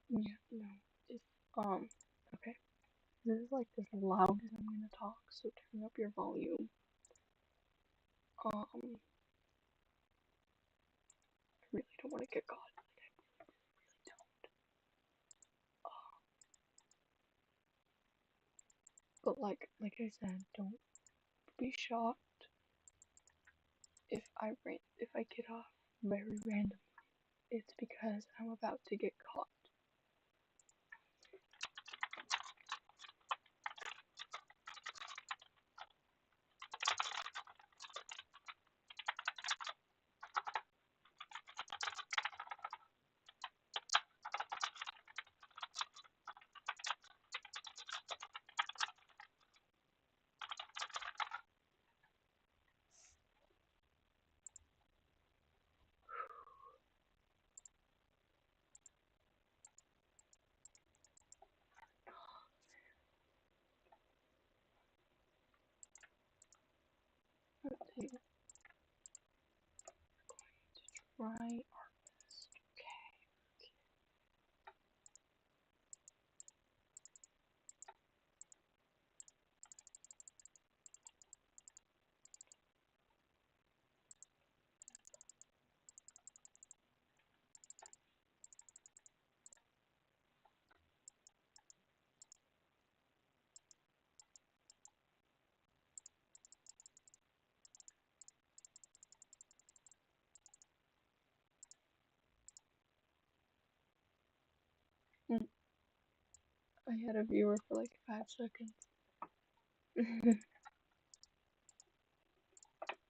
Yeah, no. It's, okay. This is like as loud as I'm gonna talk, so turn up your volume. I really don't want to get caught. Like, I really don't. But like I said, don't be shocked if I get off very random. It's because I'm about to get caught. Okay, try our best. Okay. Mm, I had a viewer for like 5 seconds.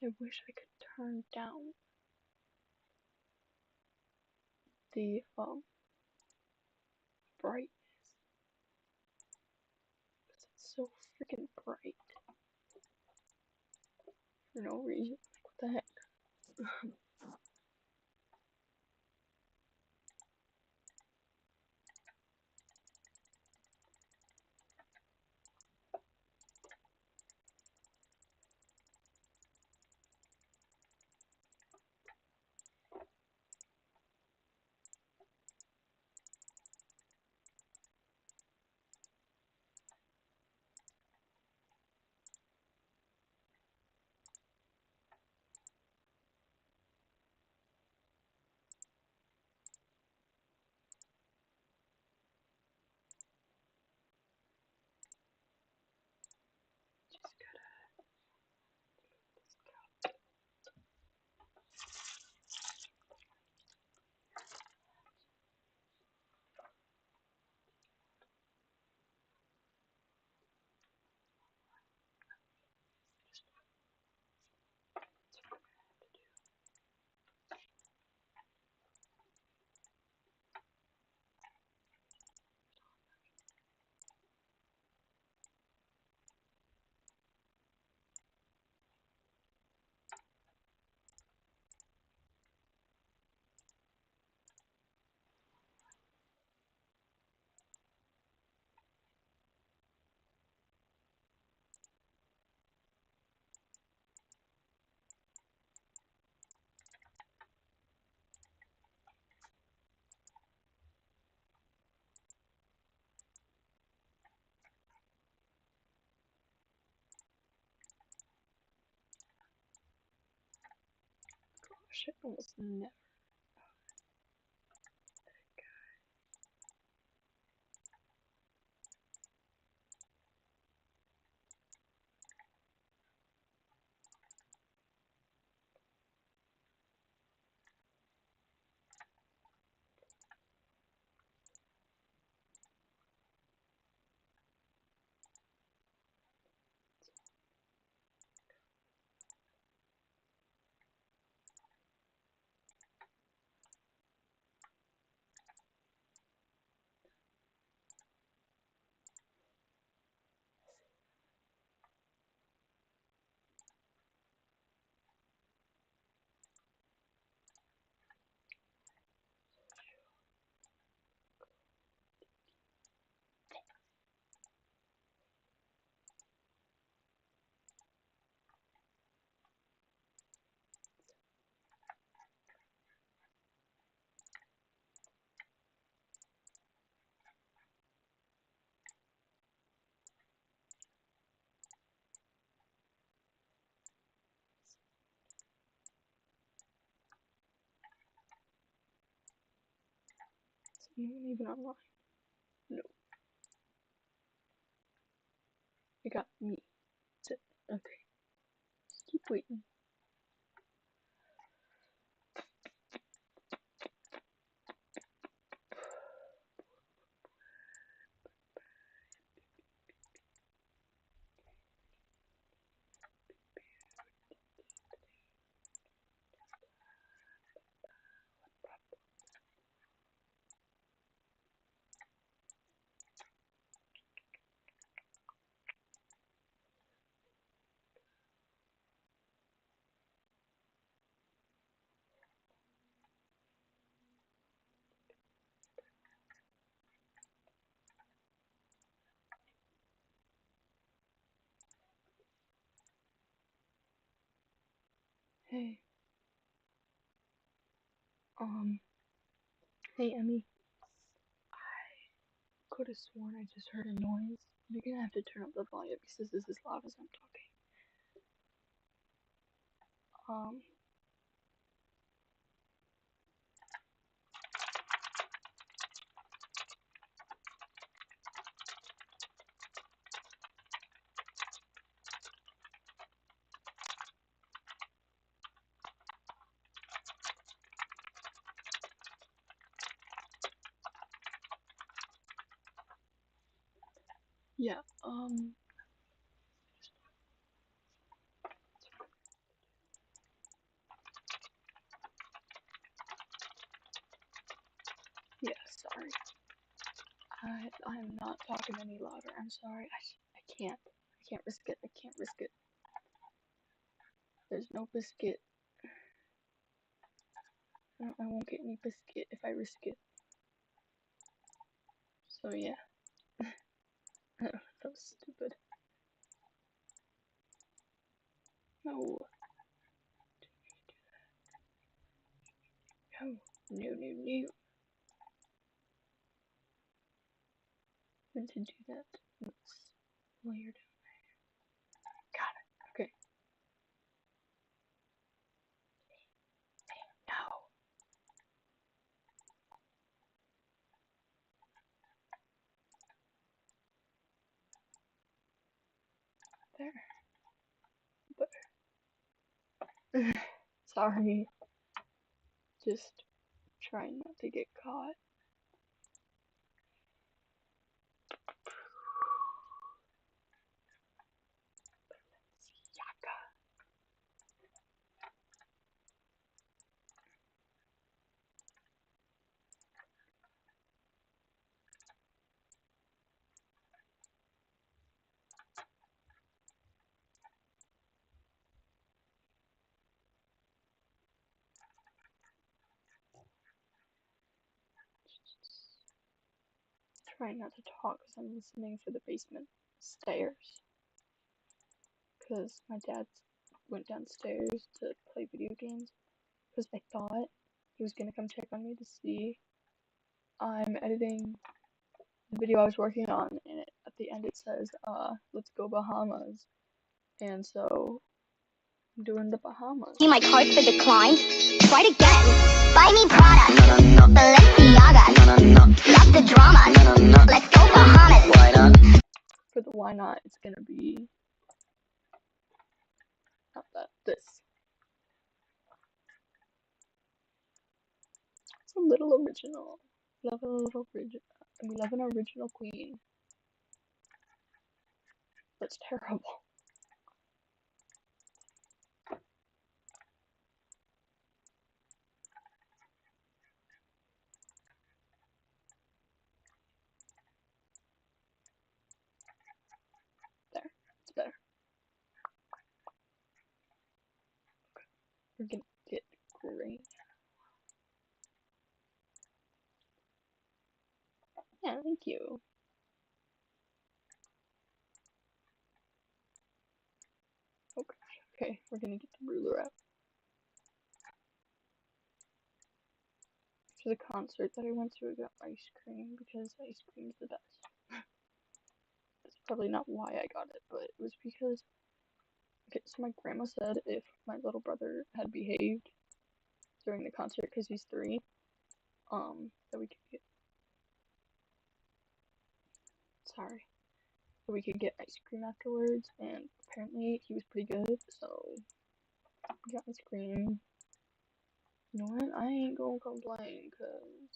I wish I could turn down the brightness because it's so freaking bright for no reason. Like what the heck? Just gotta gosh, I almost never. anyone even online? No. I got me. That's it. Okay. Just keep waiting. Hey. Hey, Emmy. I could have sworn I just heard a noise. You're gonna have to turn up the volume because this is as loud as I'm talking. Yeah, yeah, sorry. I'm not talking any louder. I'm sorry. I can't. I can't risk it. I can't risk it. There's no biscuit. I won't get any biscuit if I risk it. So yeah. That was stupid. No. No. No, no, no. When to do that. Let's layer down. Got it. Okay. No. There. Sorry. Just trying not to get caught. Yaka. Trying not to talk because I'm listening for the basement stairs. Because my dad went downstairs to play video games. Because I thought he was gonna come check on me to see I'm editing the video I was working on, and at the end it says, let's go Bahamas. And so I'm doing the Bahamas. See, my card's been declined. Try it again. Buy me Prada. Balenciaga. Stop the drama. Let's go Bahamas. Why not? For the why not, it's gonna be not that, this. It's a little original. Love a little original. We love an original queen. That's terrible. There. It's better. We're gonna get green. Yeah, thank you. Okay, we're gonna get the ruler out. For the concert that I went to, I got ice cream because ice cream is the best. That's probably not why I got it, but it was because, okay, so my grandma said if my little brother had behaved during the concert because he's 3, that we could get sorry, so we could get ice cream afterwards, and apparently he was pretty good, so we got ice cream. You know what? I ain't gonna complain, cause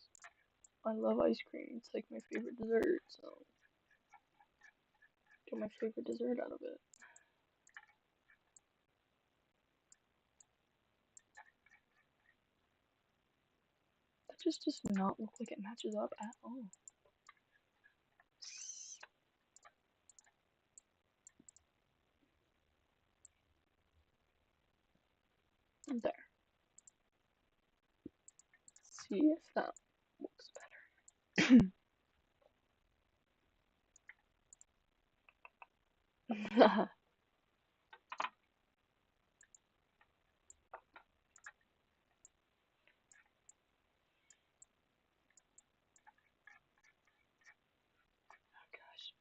I love ice cream. It's like my favorite dessert, so get my favorite dessert out of it. That just does not look like it matches up at all. There. See if that looks better.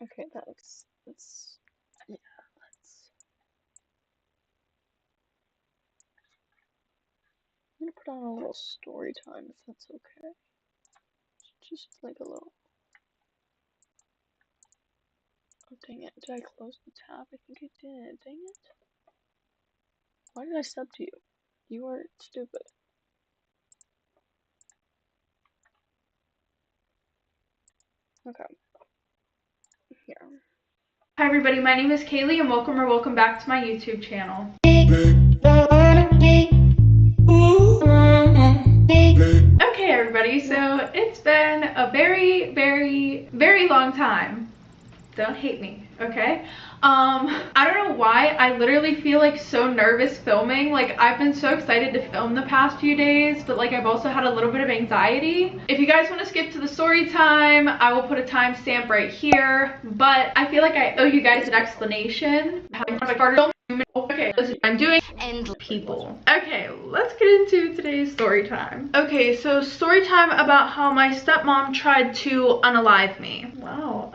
Okay, that looks, yeah, I'm gonna put on a little story time if that's okay. Just like a little, oh dang it, did I close the tab? I think I did, dang it. Why did I sub to you? You are stupid. Okay. Here. Hi everybody, my name is Kaylee and welcome back to my YouTube channel. Okay everybody, so it's been a very long time. Don't hate me, okay? I don't know why, I literally feel like so nervous filming. Like, I've been so excited to film the past few days, but like I've also had a little bit of anxiety. If you guys want to skip to the story time, I will put a timestamp right here, but I feel like I owe you guys an explanation. Okay, this is what I'm doing and people. Okay, let's get into today's story time. Okay, so story time about how my stepmom tried to unalive me. Wow,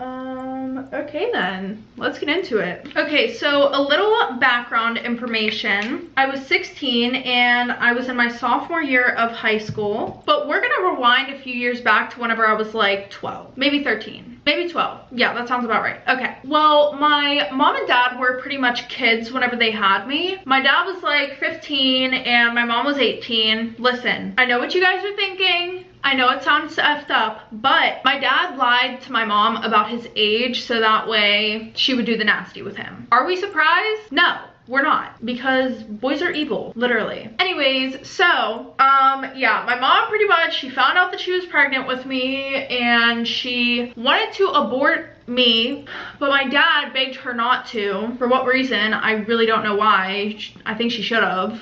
okay then, let's get into it. Okay, so a little background information. I was 16 and I was in my sophomore year of high school, but we're gonna rewind a few years back to whenever I was like 12, maybe 13, maybe 12. Yeah, that sounds about right. Okay, well, my mom and dad were pretty much kids whenever they had me. My dad was like 15 and my mom was 18. Listen, I know what you guys are thinking. I know it sounds effed up, but my dad lied to my mom about his age so that way she would do the nasty with him. Are we surprised? No. We're not, because boys are evil, literally. Anyways, so, yeah, my mom pretty much, she found out that she was pregnant with me and she wanted to abort me, but my dad begged her not to. For what reason? I really don't know why. I think she should have.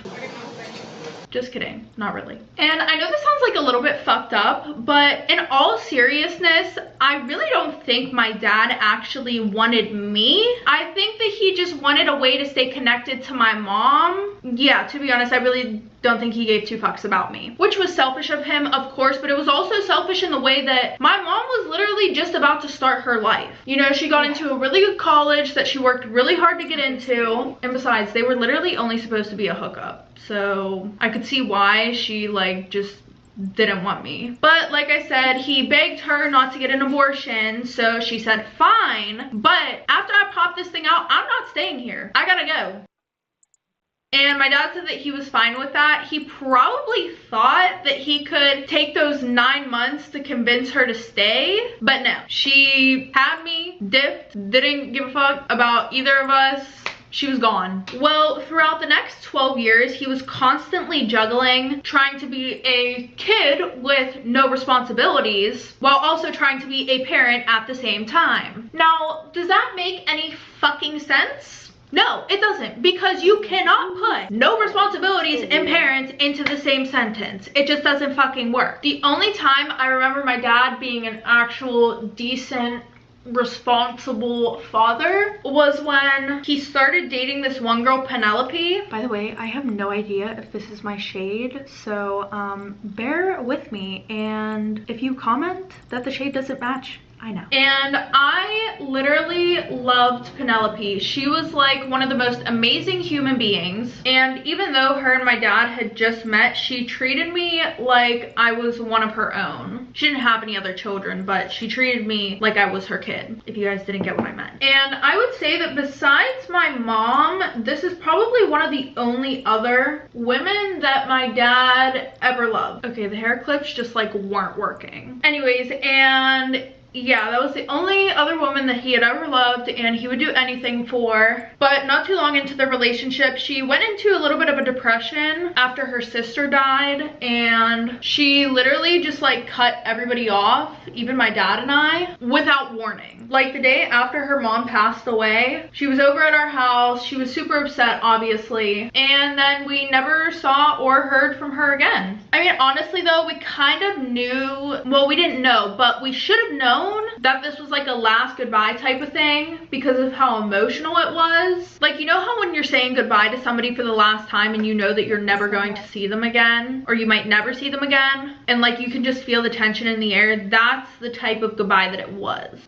Just kidding, not really. And I know this sounds like a little bit fucked up, but in all seriousness, I really don't think my dad actually wanted me. I think that he just wanted a way to stay connected to my mom. Yeah, to be honest, I really don't think he gave two fucks about me, which was selfish of him, of course, but it was also selfish in the way that my mom was literally just about to start her life. You know, she got into a really good college that she worked really hard to get into, and besides, they were literally only supposed to be a hookup. So I could see why she like just didn't want me. But like I said, he begged her not to get an abortion, so she said fine. But after I popped this thing out, I'm not staying here. I gotta go. And my dad said that he was fine with that. He probably thought that he could take those 9 months to convince her to stay, but no. She had me, dipped, didn't give a fuck about either of us. She was gone. Well, throughout the next 12 years, he was constantly juggling, trying to be a kid with no responsibilities, while also trying to be a parent at the same time. Now, does that make any fucking sense? No, it doesn't, because you cannot put no responsibilities and parents into the same sentence. It just doesn't fucking work. The only time I remember my dad being an actual decent, responsible father was when he started dating this one girl, Penelope. By the way, I have no idea if this is my shade, so bear with me, and if you comment that the shade doesn't match, I know. And I literally loved Penelope. She was like one of the most amazing human beings. And even though her and my dad had just met, she treated me like I was one of her own. She didn't have any other children, but she treated me like I was her kid, if you guys didn't get what I meant. And I would say that besides my mom, this is probably one of the only other women that my dad ever loved. Okay, the hair clips just like weren't working. Anyways, and yeah, that was the only other woman that he had ever loved and he would do anything for. But not too long into the relationship, she went into a little bit of a depression after her sister died, and she literally just like cut everybody off, even my dad and I, without warning. Like the day after her mom passed away, she was over at our house. She was super upset, obviously, and then we never saw or heard from her again. I mean, honestly though, we kind of knew, well, we didn't know, but we should have known that this was like a last goodbye type of thing because of how emotional it was. Like, you know how when you're saying goodbye to somebody for the last time and you know that you're never going to see them again, or you might never see them again, and like you can just feel the tension in the air? That's the type of goodbye that it was.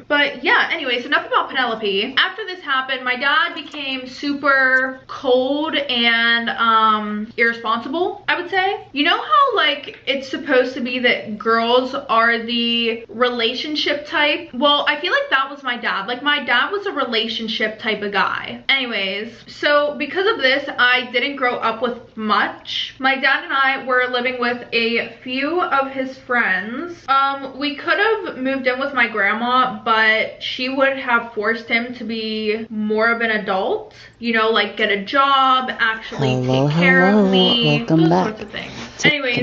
But yeah, anyways, enough about Penelope. After this happened, my dad became super cold and irresponsible, I would say. You know how like it's supposed to be that girls are the relationship type? Well, I feel like that was my dad. Like my dad was a relationship type of guy. Anyways, so because of this, I didn't grow up with much. My dad and I were living with a few of his friends. We could have moved in with my grandma, but she would have forced him to be more of an adult, you know, like get a job, actually take care of me, those sorts of things. Anyways,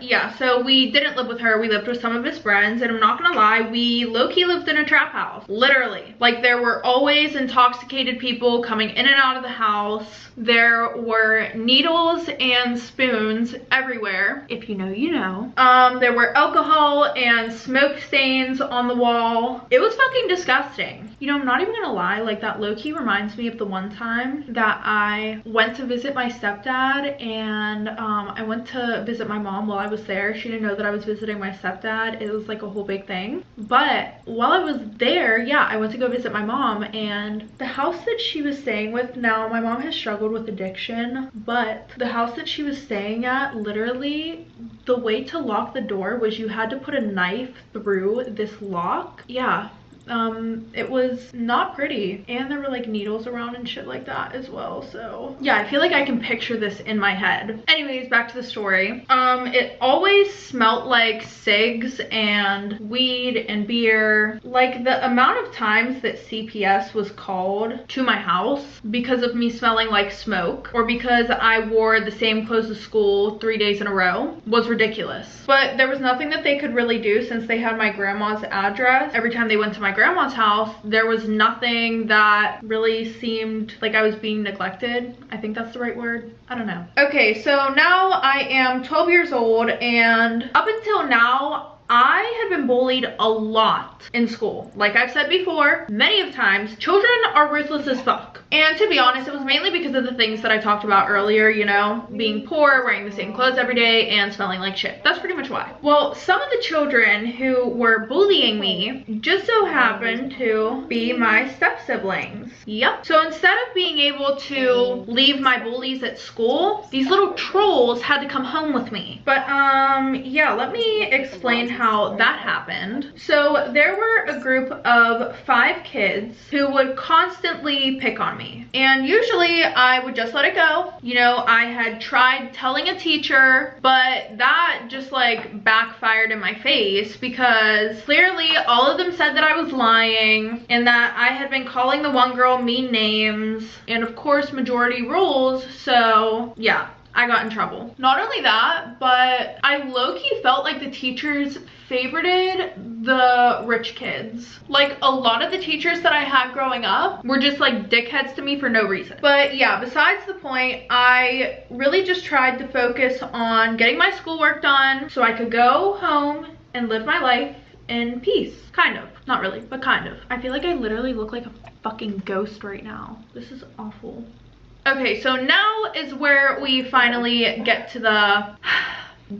yeah, so we didn't live with her. We lived with some of his friends, and I'm not gonna lie, we low-key lived in a trap house, literally. Like there were always intoxicated people coming in and out of the house. There were needles and spoons everywhere. If you know, you know. There were alcohol and smoke stains on the wall. It was fucking disgusting. You know, I'm not even gonna lie, like that low-key reminds me of the one time that I went to visit my stepdad, and I went to visit my mom while I was there. She didn't know that I was visiting my stepdad. It was like a whole big thing. But while I was there, yeah, I went to go visit my mom, and the house that she was staying with, now my mom has struggled with addiction, but the house that she was staying at, literally the way to lock the door was you had to put a knife through this lock. Yeah. It was not pretty, and there were like needles around and shit like that as well. So yeah, I feel like I can picture this in my head. Anyways, back to the story. It always smelled like cigs and weed and beer. Like the amount of times that CPS was called to my house because of me smelling like smoke, or because I wore the same clothes to school 3 days in a row, was ridiculous. But there was nothing that they could really do since they had my grandma's address. Every time they went to my grandma's house, there was nothing that really seemed like I was being neglected. I think that's the right word. I don't know. Okay, so now I am 12 years old, and up until now, I had been bullied a lot in school. Like I've said before, many of times, children are ruthless as fuck. And to be honest, it was mainly because of the things that I talked about earlier, you know, being poor, wearing the same clothes every day, and smelling like shit. That's pretty much why. Well, some of the children who were bullying me just so happened to be my step-siblings. Yep. So instead of being able to leave my bullies at school, these little trolls had to come home with me. But yeah, let me explain how that happened. So there were a group of 5 kids who would constantly pick on me. And usually I would just let it go. You know, I had tried telling a teacher, but that just like backfired in my face, because clearly all of them said that I was lying and that I had been calling the one girl mean names, and of course majority rules. So yeah, I got in trouble. Not only that, but I low-key felt like the teachers favorited the rich kids. Like a lot of the teachers that I had growing up were just like dickheads to me for no reason. But yeah, besides the point, I really just tried to focus on getting my schoolwork done so I could go home and live my life in peace. Kind of. Not really, but kind of. I feel like I literally look like a fucking ghost right now. This is awful. Okay, so now is where we finally get to the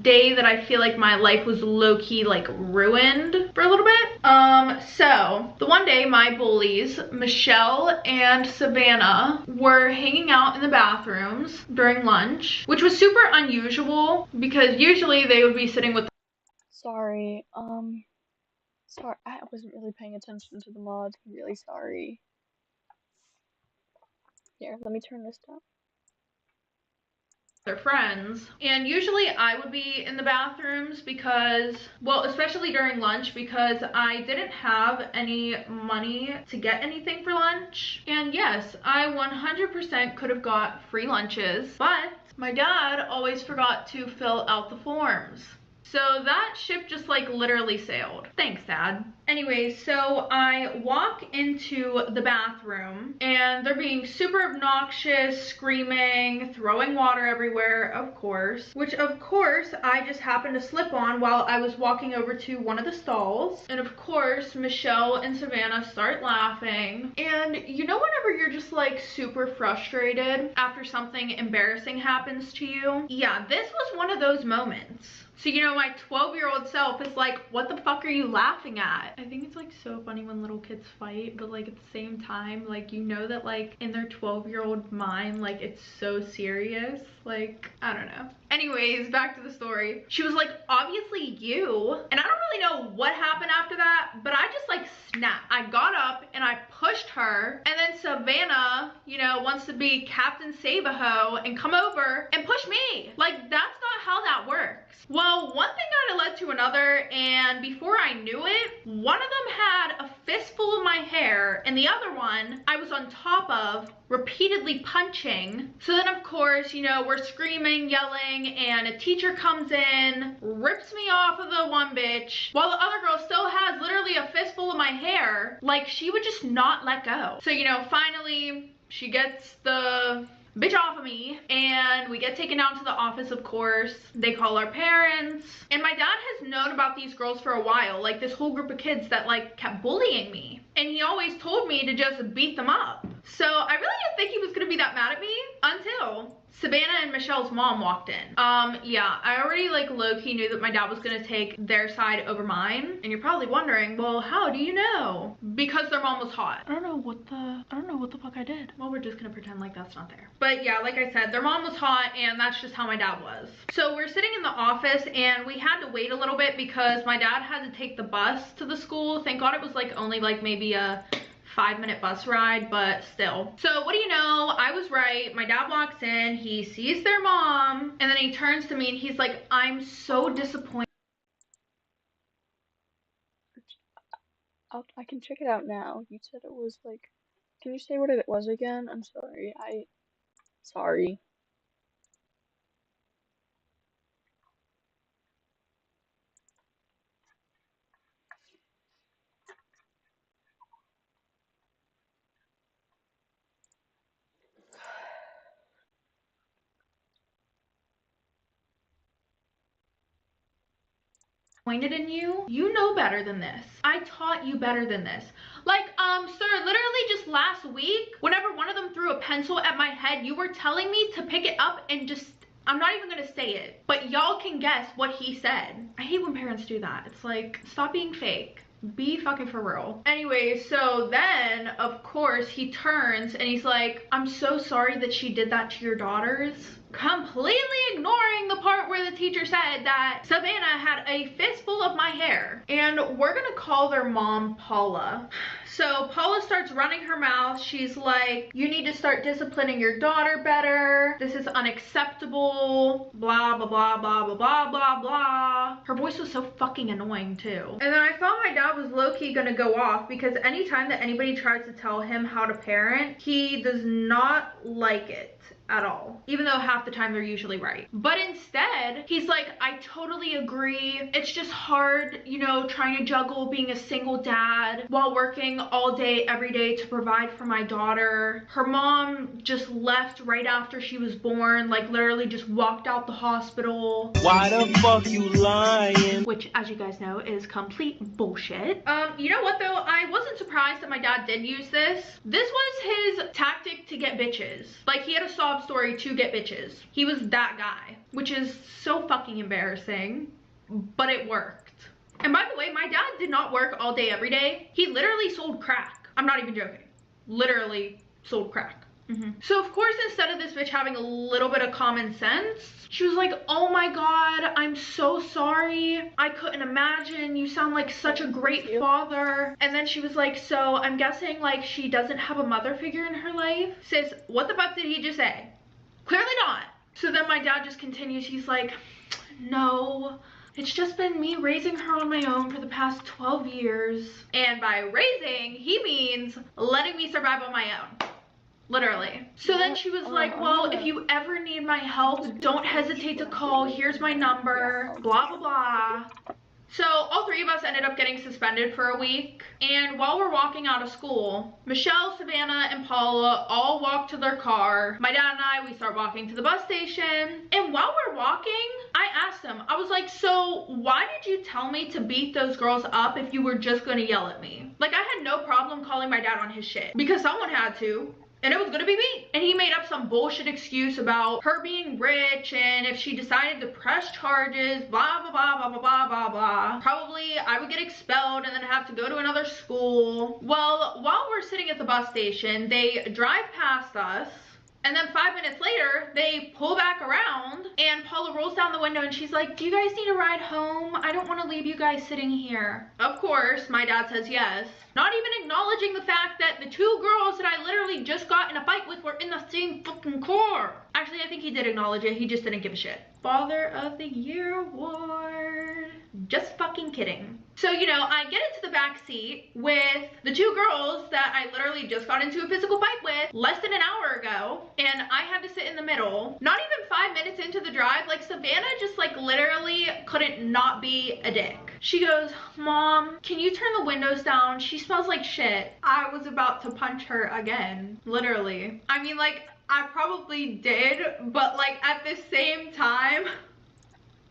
day that I feel like my life was low-key like ruined for a little bit. So the one day my bullies, Michelle and Savannah, were hanging out in the bathrooms during lunch, which was super unusual because usually they would be sitting with. Sorry, sorry, I wasn't really paying attention to the mods. I'm really sorry. Here, let me turn this down. Their friends, and usually I would be in the bathrooms because, well, especially during lunch, because I didn't have any money to get anything for lunch. And yes, I 100% could have got free lunches, but my dad always forgot to fill out the forms. So that ship just like literally sailed. Thanks, Dad. Anyways, so I walk into the bathroom and they're being super obnoxious, screaming, throwing water everywhere, of course, which of course I just happened to slip on while I was walking over to one of the stalls. And of course, Michelle and Savannah start laughing. And you know whenever you're just like super frustrated after something embarrassing happens to you? Yeah, this was one of those moments. So, you know, my 12-year-old self is like, what the fuck are you laughing at? I think it's like so funny when little kids fight, but like at the same time, like, you know that like in their 12-year-old mind, like it's so serious. Like, I don't know. Anyways, back to the story. She was like, obviously you. And I don't really know what happened after that, but I just like snapped. I got up and I pushed her. And then Savannah, you know, wants to be Captain Save-A-Ho and come over and push me. Like, that's not how that works. Well, one thing kind of led to another, and before I knew it, one of them had a fistful of my hair, and the other one I was on top of, repeatedly punching. So then, of course, you know, we're screaming, yelling, and a teacher comes in, rips me off of the one bitch, while the other girl still has literally a fistful of my hair. Like, she would just not let go. So, you know, finally, she gets the bitch off of me, and we get taken down to the office, of course. They call our parents, and my dad has known about these girls for a while, like this whole group of kids that like kept bullying me, and he always told me to just beat them up. So I really didn't think he was gonna be that mad at me until Savannah and Michelle's mom walked in. Yeah, I already like low-key knew that my dad was gonna take their side over mine. And you're probably wondering, well, how do you know? Because their mom was hot. I don't know what the fuck I did. Well, we're just gonna pretend like that's not there. But yeah, like I said, their mom was hot, and that's just how my dad was. So we're sitting in the office, and we had to wait a little bit because my dad had to take the bus to the school. Thank God it was like only like maybe a 5-minute bus ride, but still. So what do you know? I was right. My dad walks in, he sees their mom, and then he turns to me and he's like, I'm so disappointed. I can check it out now. You said it was like, can you say what it was again? I'm sorry. Sorry. Pointed in you. You know better than this. I taught you better than this. Like, sir, literally just last week, whenever one of them threw a pencil at my head, you were telling me to pick it up and just, I'm not even gonna say it, but y'all can guess what he said. I hate when parents do that. It's like, stop being fake. Be fucking for real. Anyway, so then, of course, he turns and he's like, I'm so sorry that she did that to your daughters. Completely ignoring the part where the teacher said that Savannah had a fistful of my hair. And we're gonna call their mom Paula. So Paula starts running her mouth. She's like, you need to start disciplining your daughter better. This is unacceptable. Blah, blah, blah, blah, blah, blah, blah, blah. Her voice was so fucking annoying too. And then I thought my dad was low-key gonna go off because anytime that anybody tries to tell him how to parent, he does not like it at all, even though half the time they're usually right. But instead, he's like, I totally agree. It's just hard, you know, trying to juggle being a single dad while working all day, every day to provide for my daughter. Her mom just left right after she was born, like literally just walked out the hospital. Why the fuck you lying? Which, as you guys know, is complete bullshit. You know what though? I wasn't surprised that my dad did use this. This was his tactic to get bitches. Like, he had a sob sob story to get bitches. He was that guy, which is so fucking embarrassing, but it worked. And by the way, my dad did not work all day every day. He literally sold crack. I'm not even joking. Literally sold crack. So of course, instead of this bitch having a little bit of common sense, she was like, oh my God, I'm so sorry. I couldn't imagine. You sound like such a great father. And then she was like, so I'm guessing like she doesn't have a mother figure in her life. Sis, what the fuck did he just say? Clearly not. So then my dad just continues. He's like, no, it's just been me raising her on my own for the past 12 years. And by raising, he means letting me survive on my own. Literally. So then she was like, well, if you ever need my help, don't hesitate to call. Here's my number. Blah, blah, blah. So all three of us ended up getting suspended for a week. And while we're walking out of school, Michelle, Savannah, and Paula all walk to their car. My dad and I, we start walking to the bus station. And while we're walking, I asked him, I was like, so why did you tell me to beat those girls up if you were just gonna yell at me? Like, I had no problem calling my dad on his shit because someone had to. And it was gonna be me. And he made up some bullshit excuse about her being rich and if she decided to press charges, blah, blah, blah, blah, blah, blah, blah, blah. Probably I would get expelled and then have to go to another school. Well, while we're sitting at the bus station, they drive past us. And then 5 minutes later, they pull back around and Paula rolls down the window and she's like, do you guys need a ride home? I don't want to leave you guys sitting here. Of course, my dad says yes. Not even acknowledging the fact that the two girls that I literally just got in a fight with were in the same fucking car. Actually, I think he did acknowledge it. He just didn't give a shit. Father of the Year award. Just fucking kidding. So, you know, I get into the back seat with the two girls that I literally just got into a physical fight with less than an hour ago. And I had to sit in the middle. Not even 5 minutes into the drive, like Savannah just like literally couldn't not be a dick. She goes, Mom, can you turn the windows down? She smells like shit. I was about to punch her again, literally. I mean, like, I probably did, but like at the same time,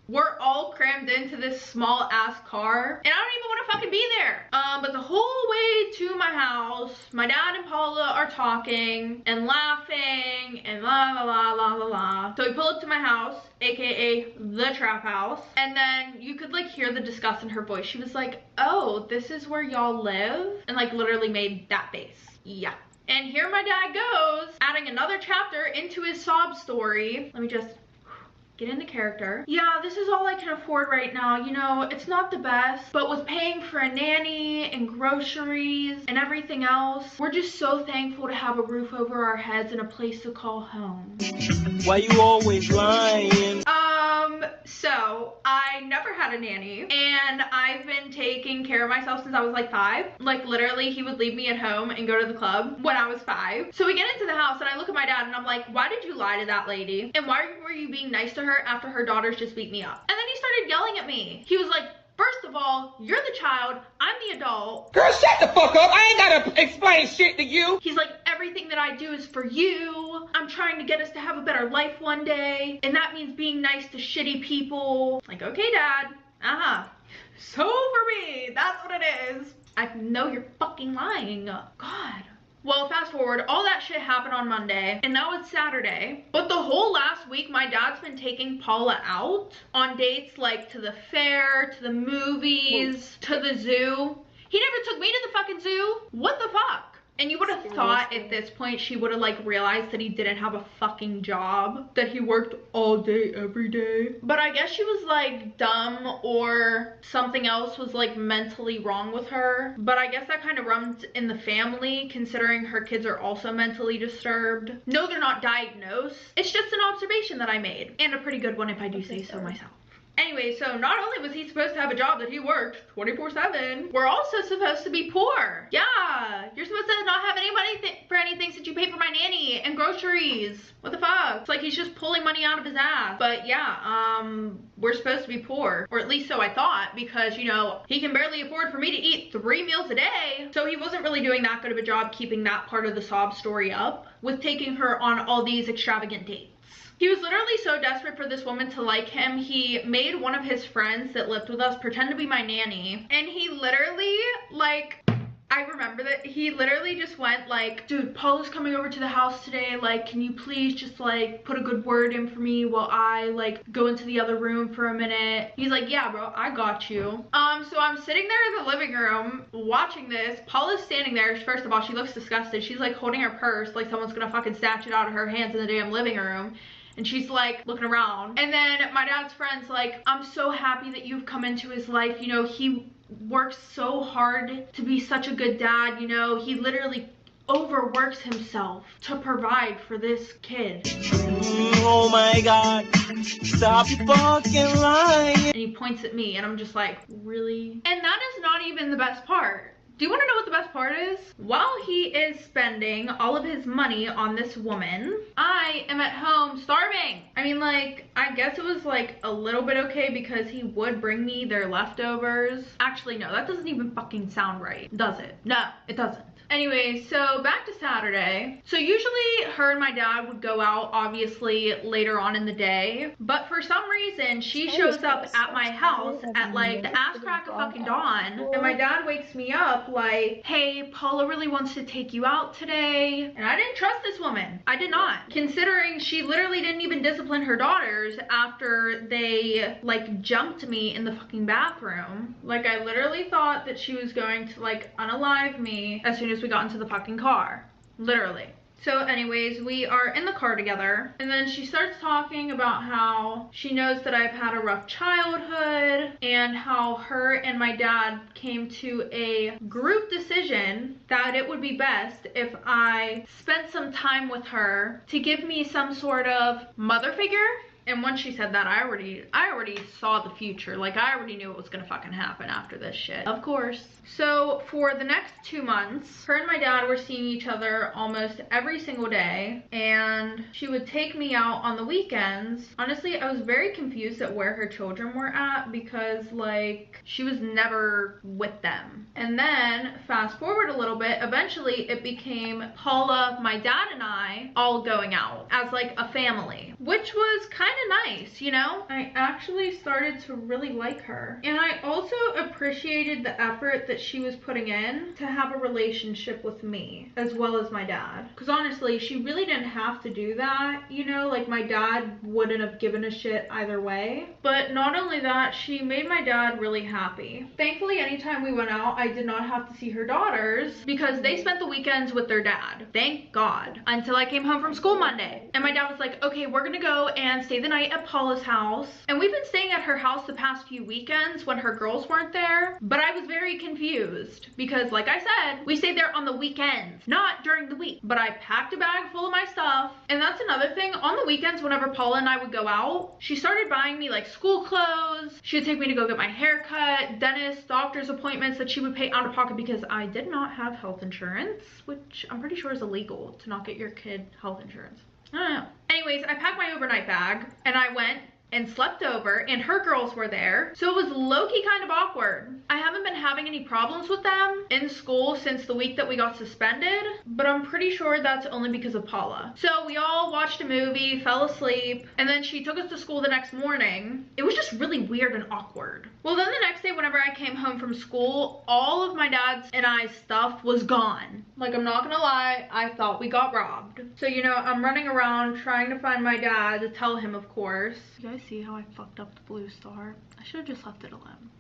we're all crammed into this small ass car and I don't even want to fucking be there. But the whole way to my house, my dad and Paula are talking and laughing and la la la la la la. So we pull up to my house, aka the trap house, and then you could like hear the disgust in her voice. She was like, oh, this is where y'all live? And like literally made that face. Yeah. And here my dad goes, adding another chapter into his sob story. Let me just get into character. Yeah, this is all I can afford right now. You know, it's not the best, but with paying for a nanny and groceries and everything else, we're just so thankful to have a roof over our heads and a place to call home. Why you always lying? So I never had a nanny and I've been taking care of myself since I was like 5. Like literally he would leave me at home and go to the club when I was 5. So we get into the house and I look at my dad and I'm like, why did you lie to that lady? And why were you being nice to her after her daughters just beat me up? And then he started yelling at me. He was like, first of all, you're the child, I'm the adult. Girl, shut the fuck up. I ain't gotta explain shit to you. He's like, everything that I do is for you. I'm trying to get us to have a better life one day. And that means being nice to shitty people. Like, okay, Dad. So for me, that's what it is. I know you're fucking lying. God. Well, fast forward, all that shit happened on Monday, and now it's Saturday. But the whole last week, my dad's been taking Paula out on dates like to the fair, to the movies, to the zoo. He never took me to the fucking zoo. What the fuck? And you would have thought at this point she would have like realized that he didn't have a fucking job, that he worked all day every day. But I guess she was like dumb or something else was like mentally wrong with her. But I guess that kind of runs in the family considering her kids are also mentally disturbed. No, they're not diagnosed. It's just an observation that I made, and a pretty good one if I do say so myself. Anyway, so not only was he supposed to have a job that he worked 24/7, we're also supposed to be poor. Yeah, you're supposed to not have any money for anything since you pay for my nanny and groceries. What the fuck? It's like he's just pulling money out of his ass. But yeah, we're supposed to be poor, or at least so I thought, because you know, he can barely afford for me to eat 3 meals a day. So he wasn't really doing that good of a job keeping that part of the sob story up with taking her on all these extravagant dates. He was literally so desperate for this woman to like him, he made one of his friends that lived with us pretend to be my nanny. And he literally, like, I remember that he literally just went like, dude, Paula's coming over to the house today. Like, can you please just like put a good word in for me while I like go into the other room for a minute? He's like, yeah, bro, I got you. So I'm sitting there in the living room watching this. Paula's standing there. First of all, she looks disgusted. She's like holding her purse like someone's gonna fucking snatch it out of her hands in the damn living room. And she's like looking around. And then my dad's friend's like, I'm so happy that you've come into his life. You know, he works so hard to be such a good dad. You know, he literally overworks himself to provide for this kid. Oh my God, stop fucking lying. And he points at me and I'm just like, really? And that is not even the best part. Do you want to know what the best part is? While he is spending all of his money on this woman, I am at home starving. I mean, like, I guess it was like a little bit okay because he would bring me their leftovers. Actually, no, that doesn't even fucking sound right, does it? No, it doesn't. Anyway, so back to Saturday. So usually her and my dad would go out, obviously, later on in the day. But for some reason, she shows up at my house at like the ass crack of fucking dawn. And my dad wakes me up like, hey, Paula really wants to take you out today. And I didn't trust this woman. I did not. Considering she literally didn't even discipline her daughters after they like jumped me in the fucking bathroom. Like, I literally thought that she was going to like unalive me as soon as we got into the fucking car, literally. So anyways, we are in the car together and then she starts talking about how she knows that I've had a rough childhood and how her and my dad came to a group decision that it would be best if I spent some time with her to give me some sort of mother figure. And once she said that, I already saw the future. Like, I already knew what was gonna fucking happen after this shit. Of course. So for the next 2 months, her and my dad were seeing each other almost every single day. And she would take me out on the weekends. Honestly, I was very confused at where her children were at because, like, she was never with them. And then, fast forward a little bit, eventually it became Paula, my dad, and I all going out as, like, a family. Which was kind of nice, you know? I actually started to really like her. And I also appreciated the effort that she was putting in to have a relationship with me as well as my dad. Because honestly, she really didn't have to do that, you know? Like, my dad wouldn't have given a shit either way. But not only that, she made my dad really happy. Thankfully, anytime we went out, I did not have to see her daughters because they spent the weekends with their dad. Thank God. Until I came home from school Monday. And my dad was like, okay, we're gonna go and stay the night at Paula's house. And we've been staying at her house the past few weekends when her girls weren't there. But I was very confused because, like I said, we stayed there on the weekends, not during the week. But I packed a bag full of my stuff. And that's another thing. On the weekends, whenever Paula and I would go out, she started buying me like school clothes. She would take me to go get my hair cut, dentist, doctor's appointments that she would pay out of pocket because I did not have health insurance, which I'm pretty sure is illegal to not get your kid health insurance. I don't know. Anyways, I packed my overnight bag and I went and slept over and her girls were there. So it was low-key kind of awkward. I haven't been having any problems with them in school since the week that we got suspended, but I'm pretty sure that's only because of Paula. So we all watched a movie, fell asleep, and then she took us to school the next morning. It was just really weird and awkward. Well, then the next day whenever I came home from school, all of my dad's and I's stuff was gone. Like, I'm not gonna lie, I thought we got robbed. So, you know, I'm running around trying to find my dad to tell him, of course. You guys see how I fucked up the blue star? I should have just left it alone.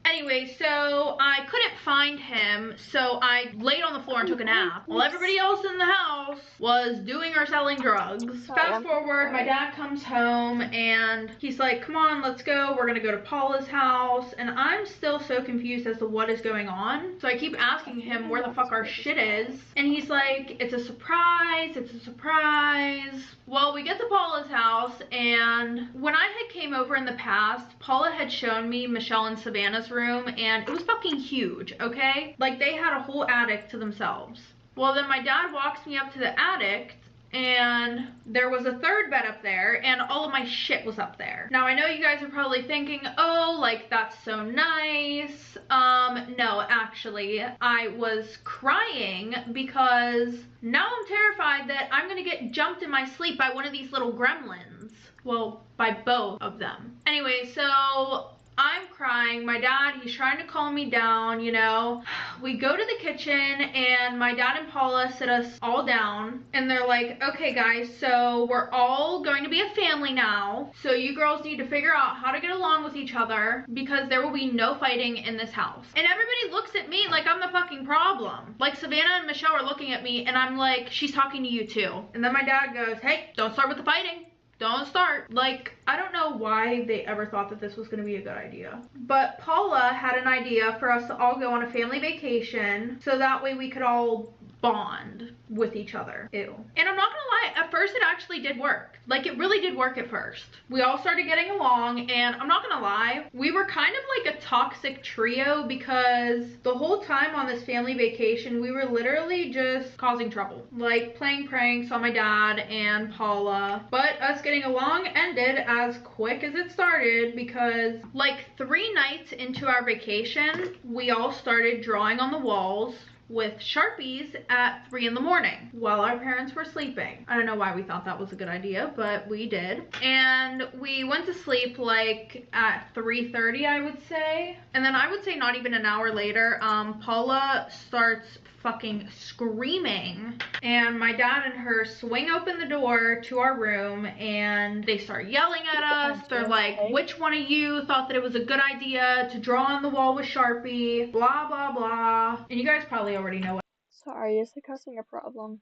Anyway, so I couldn't find him, so I laid on the floor and took a nap while everybody else in the house was doing or selling drugs. Fast forward, my dad comes home and he's like, come on, let's go. We're gonna go to Paula's house. And I'm still so confused as to what is going on. So I keep asking him where the fuck our shit is. And he's like, it's a surprise, it's a surprise. Well, we get to Paula's house, and when I had came over in the past, Paula had shown me Michelle and Savannah's room, and it was fucking huge, okay? Like, they had a whole attic to themselves. Well, then my dad walks me up to the attic, and there was a third bed up there, and all of my shit was up there. Now, I know you guys are probably thinking, oh, like, that's so nice. No, actually, I was crying because now I'm terrified that I'm gonna get jumped in my sleep by one of these little gremlins. Well, by both of them. Anyway, so I'm crying. My dad, he's trying to calm me down, you know. We go to the kitchen and my dad and Paula sit us all down and they're like, okay guys, so we're all going to be a family now. So you girls need to figure out how to get along with each other because there will be no fighting in this house. And everybody looks at me like I'm the fucking problem. Like Savannah and Michelle are looking at me and I'm like, she's talking to you too. And then my dad goes, hey, don't start with the fighting. Don't start. Like, I don't know why they ever thought that this was going to be a good idea. But Paula had an idea for us to all go on a family vacation so that way we could all bond with each other. Ew. And I'm not gonna lie, at first it actually did work. Like, it really did work at first. We all started getting along and I'm not gonna lie, we were kind of like a toxic trio because the whole time on this family vacation, we were literally just causing trouble. Like playing pranks on my dad and Paula. But us getting along ended as quick as it started because like 3 nights into our vacation, we all started drawing on the walls with Sharpies at 3 in the morning while our parents were sleeping. I don't know why we thought that was a good idea, but we did. And we went to sleep like at 3:30, I would say. And then I would say not even an hour later, Paula starts fucking screaming and my dad and her swing open the door to our room and they start yelling at us. They're like, which one of you thought that it was a good idea to draw on the wall with Sharpie, blah blah blah. And you guys probably already know what. Sorry, is the cussing a problem?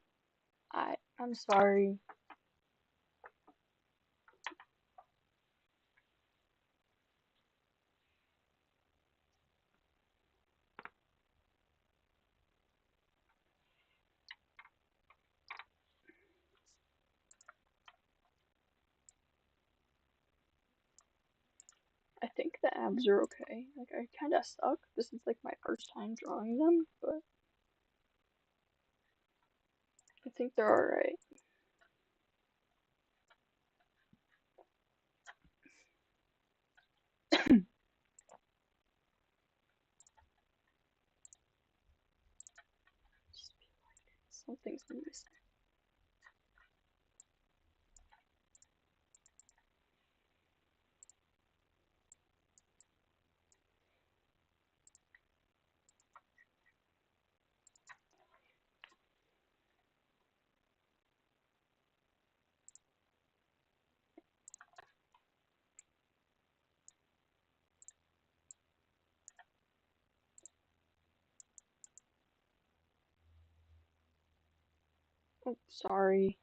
I'm sorry. I think the abs are okay. Like, I kinda suck. This is like my first time drawing them, but I think they're alright. Just feel like something's missing. Oh, sorry.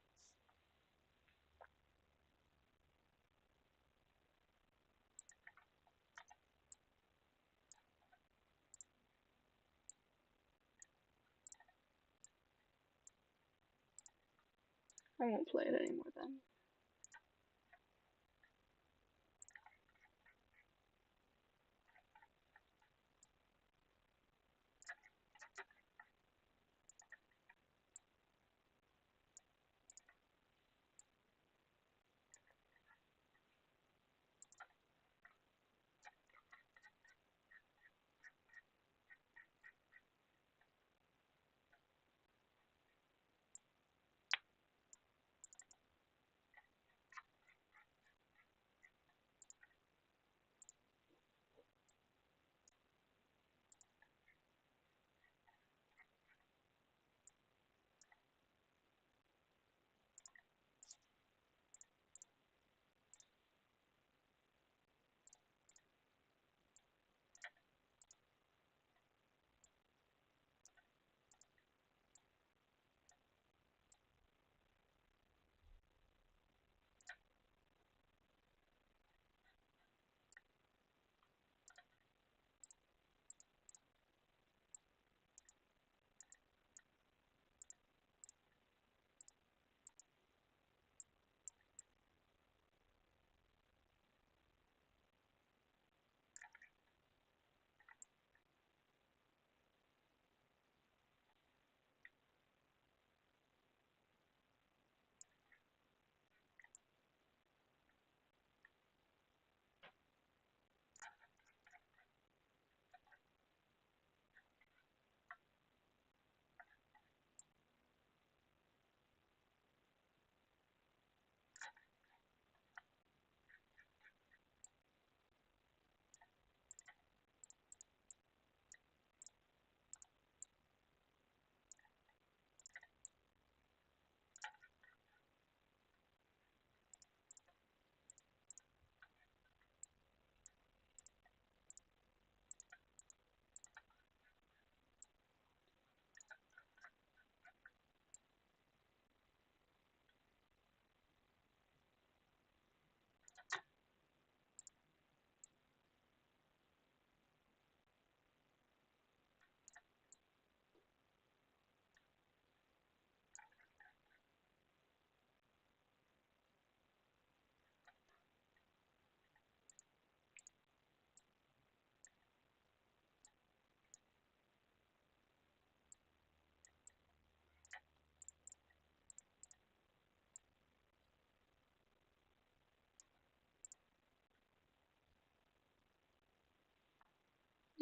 I won't play it anymore then.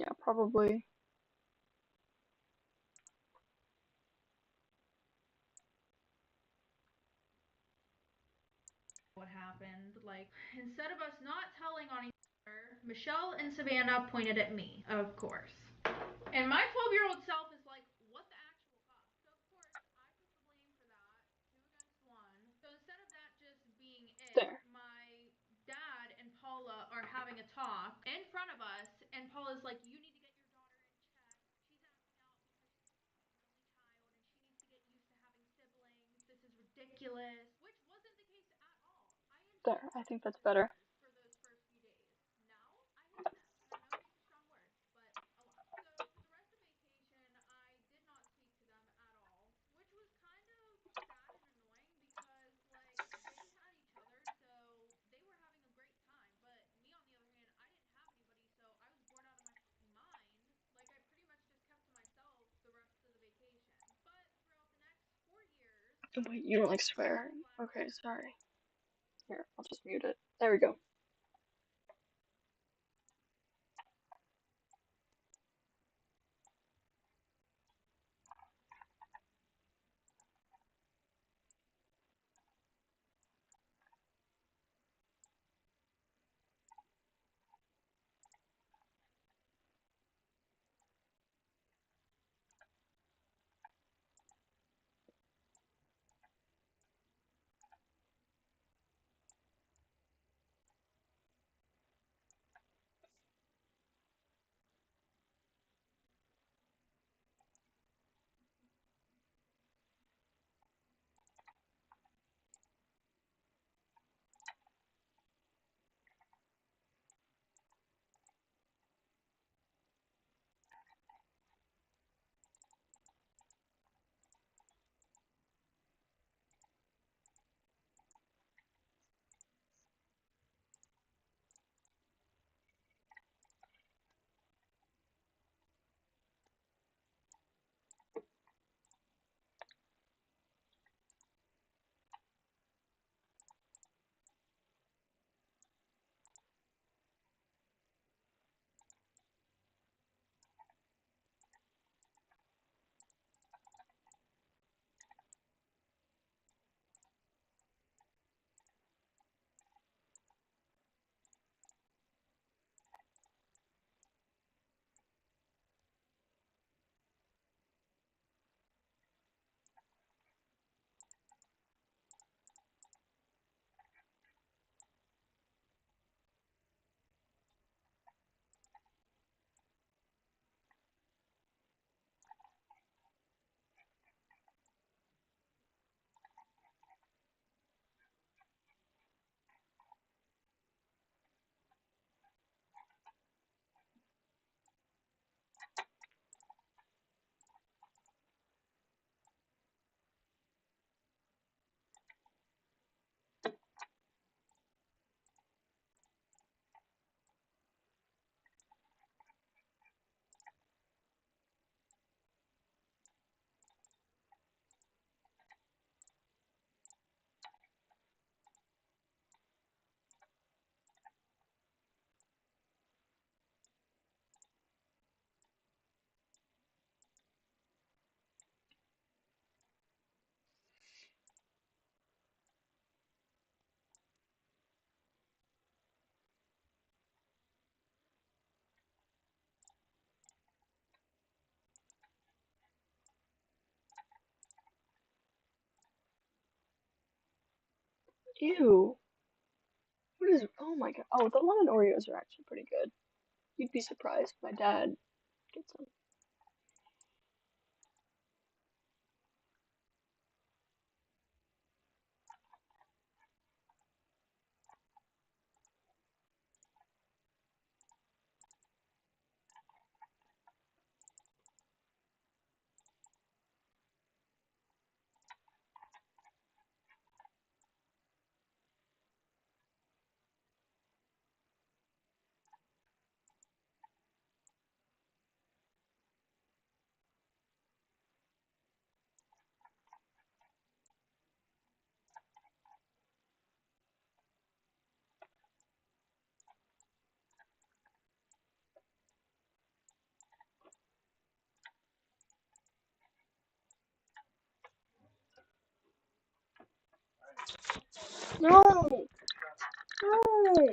Yeah, probably. What happened? Like, instead of us not telling on each other, Michelle and Savannah pointed at me, of course. And my 12-year-old self is like, what the actual fuck? So, of course, I took the blame for that, 2 against 1. So, instead of that just being it, There. my dad and Paula are having a talk in front of us, and Paula's like, you need to get your daughter in check. She's acting out because she's an only child and she needs to get used to having siblings. This is ridiculous. Which wasn't the case at all. I There. enjoyed I talking think to that's his better. daughters for those first few days. Now, I hate them. And I know hate's a strong word, but a lot. So, for the rest of vacation, I did not speak to them at all, which was kind of sad and annoying because, like, they had each other, so they were having a great time. But me, on the other hand, I didn't have anybody, so I was bored out of my fucking mind. Like, I pretty much just kept to myself the rest of the vacation. But throughout the next 4 years, Oh, wait, you don't like swearing. Okay, sorry. Here, I'll just mute it. There we go. Ew. What is? Oh my god. Oh, the lemon Oreos are actually pretty good. You'd be surprised. My dad gets them. No. No.